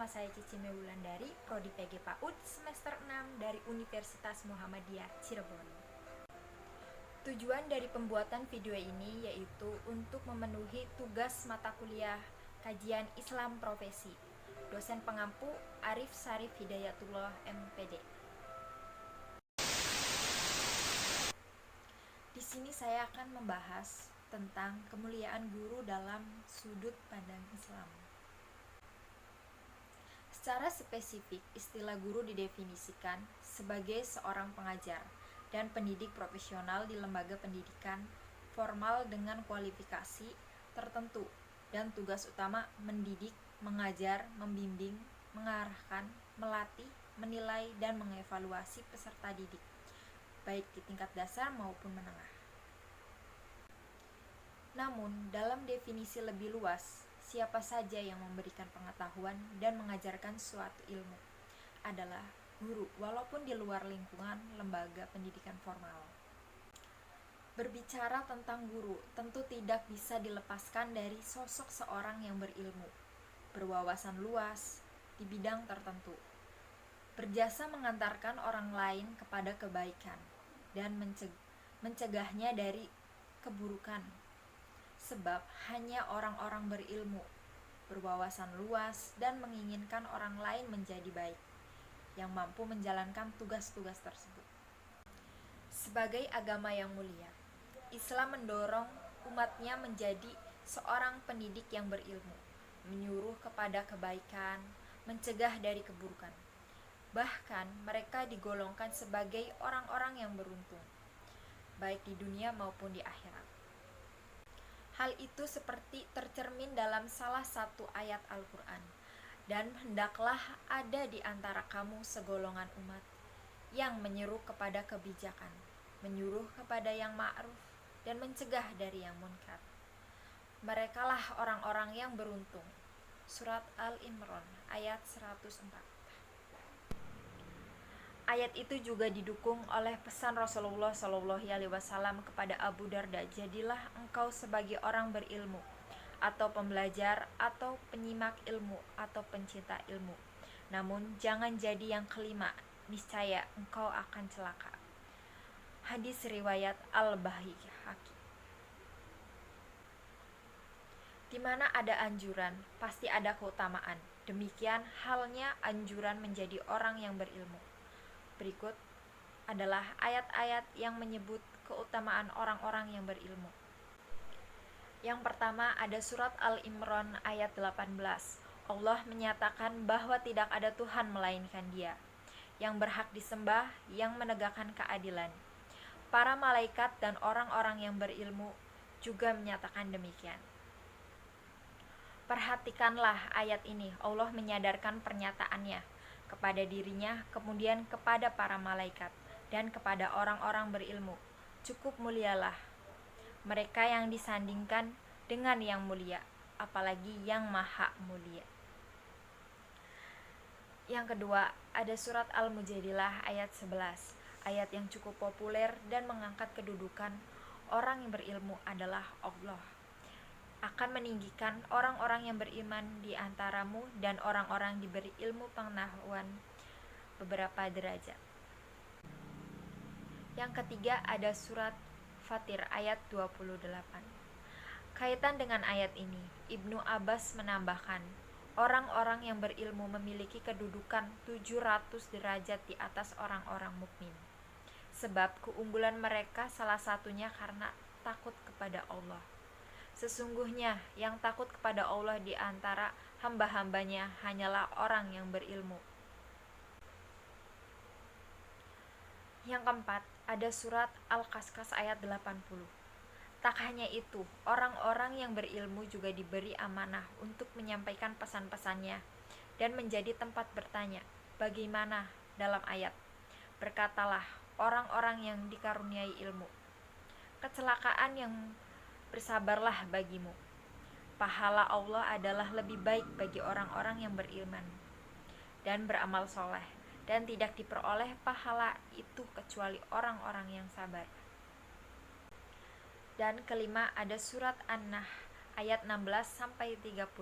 saya Cici Mewulandari, Prodi PG PAUD semester 6 dari Universitas Muhammadiyah Cirebon. Tujuan dari pembuatan video ini yaitu untuk memenuhi tugas mata kuliah Kajian Islam Profesi. Dosen pengampu Arif Sarif Hidayatullah MPD. Di sini saya akan membahas tentang kemuliaan guru dalam sudut pandang Islam. Secara spesifik, istilah guru didefinisikan sebagai seorang pengajar dan pendidik profesional di lembaga pendidikan formal dengan kualifikasi tertentu dan tugas utama mendidik, mengajar, membimbing, mengarahkan, melatih, menilai, dan mengevaluasi peserta didik, baik di tingkat dasar maupun menengah. Namun, dalam definisi lebih luas, siapa saja yang memberikan pengetahuan dan mengajarkan suatu ilmu adalah guru, walaupun di luar lingkungan lembaga pendidikan formal. Berbicara tentang guru, tentu tidak bisa dilepaskan dari sosok seorang yang berilmu, berwawasan luas di bidang tertentu, berjasa mengantarkan orang lain kepada kebaikan, dan mencegahnya dari keburukan. Sebab hanya orang-orang berilmu, berwawasan luas, dan menginginkan orang lain menjadi baik, yang mampu menjalankan tugas-tugas tersebut. Sebagai agama yang mulia, Islam mendorong umatnya menjadi seorang pendidik yang berilmu, menyuruh kepada kebaikan, mencegah dari keburukan. Bahkan mereka digolongkan sebagai orang-orang yang beruntung, baik di dunia maupun di akhirat. Hal itu seperti tercermin dalam salah satu ayat Al-Quran. Dan hendaklah ada di antara kamu segolongan umat yang menyeru kepada kebijakan, menyuruh kepada yang ma'ruf, dan mencegah dari yang munkar. Merekalah orang-orang yang beruntung. Surat Al-Imran ayat 104. Ayat itu juga didukung oleh pesan Rasulullah SAW kepada Abu Darda, jadilah engkau sebagai orang berilmu, atau pembelajar, atau penyimak ilmu, atau pencinta ilmu. Namun jangan jadi yang kelima, niscaya engkau akan celaka. Hadis riwayat Al-Baihaqi. Di mana ada anjuran, pasti ada keutamaan. Demikian halnya anjuran menjadi orang yang berilmu. Berikut adalah ayat-ayat yang menyebut keutamaan orang-orang yang berilmu. Yang pertama ada surat Al-Imran ayat 18. Allah menyatakan bahwa tidak ada Tuhan melainkan Dia, yang berhak disembah, yang menegakkan keadilan. Para malaikat dan orang-orang yang berilmu juga menyatakan demikian. Perhatikanlah ayat ini, Allah menyadarkan pernyataannya kepada dirinya, kemudian kepada para malaikat, dan kepada orang-orang berilmu. Cukup mulialah mereka yang disandingkan dengan yang mulia, apalagi yang maha mulia. Yang kedua, ada surat Al-Mujadilah ayat 11, ayat yang cukup populer dan mengangkat kedudukan orang yang berilmu adalah Allah akan meninggikan orang-orang yang beriman di antaramu dan orang-orang diberi ilmu pengetahuan beberapa derajat. Yang ketiga ada surat Fatir ayat 28. Kaitan dengan ayat ini, Ibnu Abbas menambahkan, orang-orang yang berilmu memiliki kedudukan 700 derajat di atas orang-orang mukmin. Sebab keunggulan mereka salah satunya karena takut kepada Allah. Sesungguhnya yang takut kepada Allah di antara hamba-hambanya hanyalah orang yang berilmu. Yang keempat, ada surat Al-Qasas ayat 80. Tak hanya itu, orang-orang yang berilmu juga diberi amanah untuk menyampaikan pesan-pesannya dan menjadi tempat bertanya, bagaimana dalam ayat. Berkatalah orang-orang yang dikaruniai ilmu, kecelakaan yang bersabarlah bagimu. Pahala Allah adalah lebih baik bagi orang-orang yang beriman dan beramal soleh, dan tidak diperoleh pahala itu kecuali orang-orang yang sabar. Dan kelima ada surat An-Nahl ayat 16-34.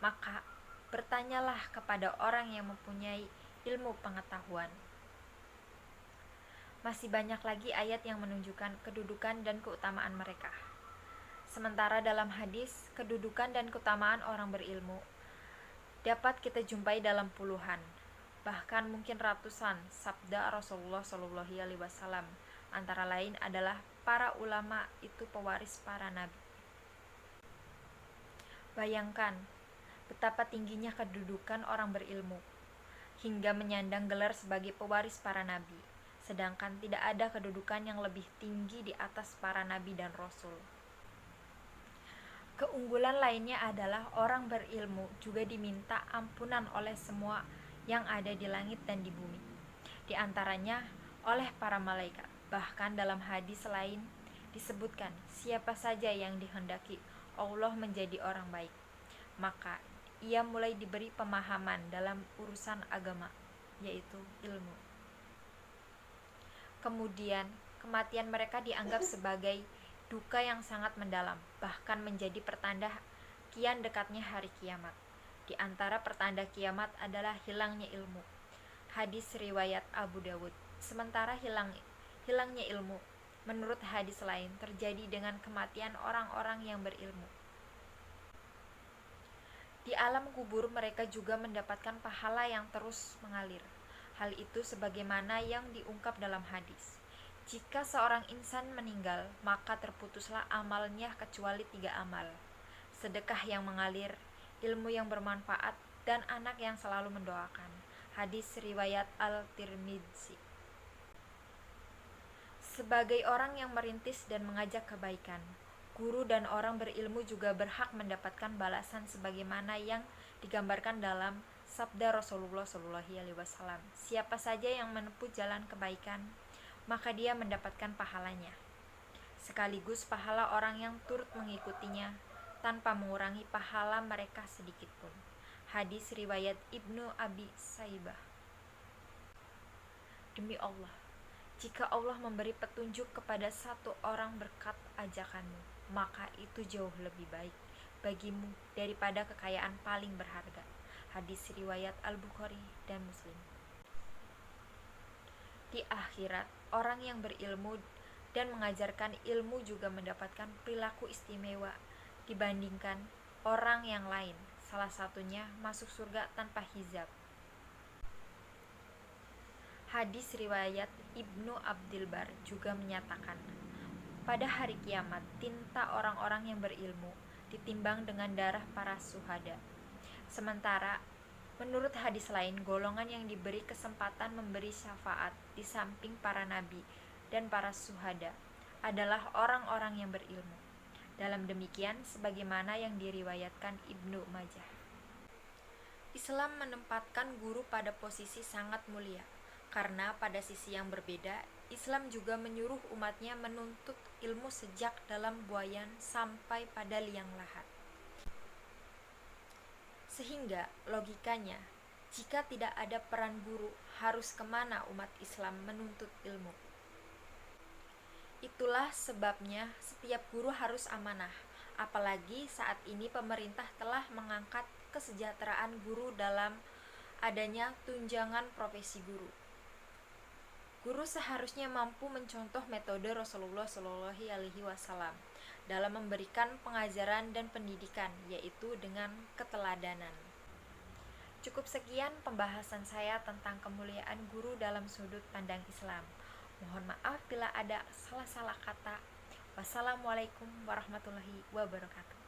Maka Bertanyalah kepada orang yang mempunyai ilmu pengetahuan. Masih banyak lagi ayat yang menunjukkan kedudukan dan keutamaan mereka. Sementara dalam hadis, kedudukan dan keutamaan orang berilmu dapat kita jumpai dalam puluhan, bahkan mungkin ratusan sabda Rasulullah SAW. Antara lain adalah para ulama itu pewaris para nabi. Bayangkan betapa tingginya kedudukan orang berilmu hingga menyandang gelar sebagai pewaris para nabi, sedangkan tidak ada kedudukan yang lebih tinggi di atas para nabi dan rasul. Keunggulan lainnya adalah orang berilmu juga diminta ampunan oleh semua yang ada di langit dan di bumi, di antaranya oleh para malaikat. Bahkan dalam hadis lain disebutkan, siapa saja yang dihendaki Allah menjadi orang baik, maka ia mulai diberi pemahaman dalam urusan agama, yaitu ilmu. Kemudian kematian mereka dianggap sebagai duka yang sangat mendalam, bahkan menjadi pertanda kian dekatnya hari kiamat. Di antara pertanda kiamat adalah hilangnya ilmu. Hadis riwayat Abu Dawud. Sementara hilangnya ilmu, menurut hadis lain, terjadi dengan kematian orang-orang yang berilmu. Di alam kubur mereka juga mendapatkan pahala yang terus mengalir. Hal itu sebagaimana yang diungkap dalam hadis. Jika seorang insan meninggal, maka terputuslah amalnya kecuali 3 amal: sedekah yang mengalir, ilmu yang bermanfaat, dan anak yang selalu mendoakan. Hadis riwayat Al-Tirmidzi. Sebagai orang yang merintis dan mengajak kebaikan, guru dan orang berilmu juga berhak mendapatkan balasan sebagaimana yang digambarkan dalam sabda Rasulullah SAW. Siapa saja yang menempuh jalan kebaikan, maka dia mendapatkan pahalanya, sekaligus pahala orang yang turut mengikutinya tanpa mengurangi pahala mereka sedikitpun. Hadis riwayat Ibnu Abi Saibah. Demi Allah, jika Allah memberi petunjuk kepada satu orang berkat ajakanmu, maka itu jauh lebih baik bagimu daripada kekayaan paling berharga. Hadis riwayat Al-Bukhari dan Muslim. Di akhirat, orang yang berilmu dan mengajarkan ilmu juga mendapatkan perilaku istimewa dibandingkan orang yang lain. Salah satunya masuk surga tanpa hizab. Hadis riwayat Ibnu Abdil Bar juga menyatakan, pada hari kiamat, tinta orang-orang yang berilmu ditimbang dengan darah para syuhada. Sementara, menurut hadis lain, golongan yang diberi kesempatan memberi syafaat di samping para nabi dan para syuhada adalah orang-orang yang berilmu. Dalam demikian, sebagaimana yang diriwayatkan Ibnu Majah. Islam menempatkan guru pada posisi sangat mulia, karena pada sisi yang berbeda, Islam juga menyuruh umatnya menuntut ilmu sejak dalam buayan sampai pada liang lahat. Sehingga logikanya, jika tidak ada peran guru, harus kemana umat Islam menuntut ilmu? Itulah sebabnya setiap guru harus amanah, apalagi saat ini pemerintah telah mengangkat kesejahteraan guru dalam adanya tunjangan profesi guru. Guru seharusnya mampu mencontoh metode Rasulullah SAW dalam memberikan pengajaran dan pendidikan, yaitu dengan keteladanan. Cukup sekian pembahasan saya tentang kemuliaan guru dalam sudut pandang Islam. Mohon maaf bila ada salah-salah kata. Wassalamualaikum warahmatullahi wabarakatuh.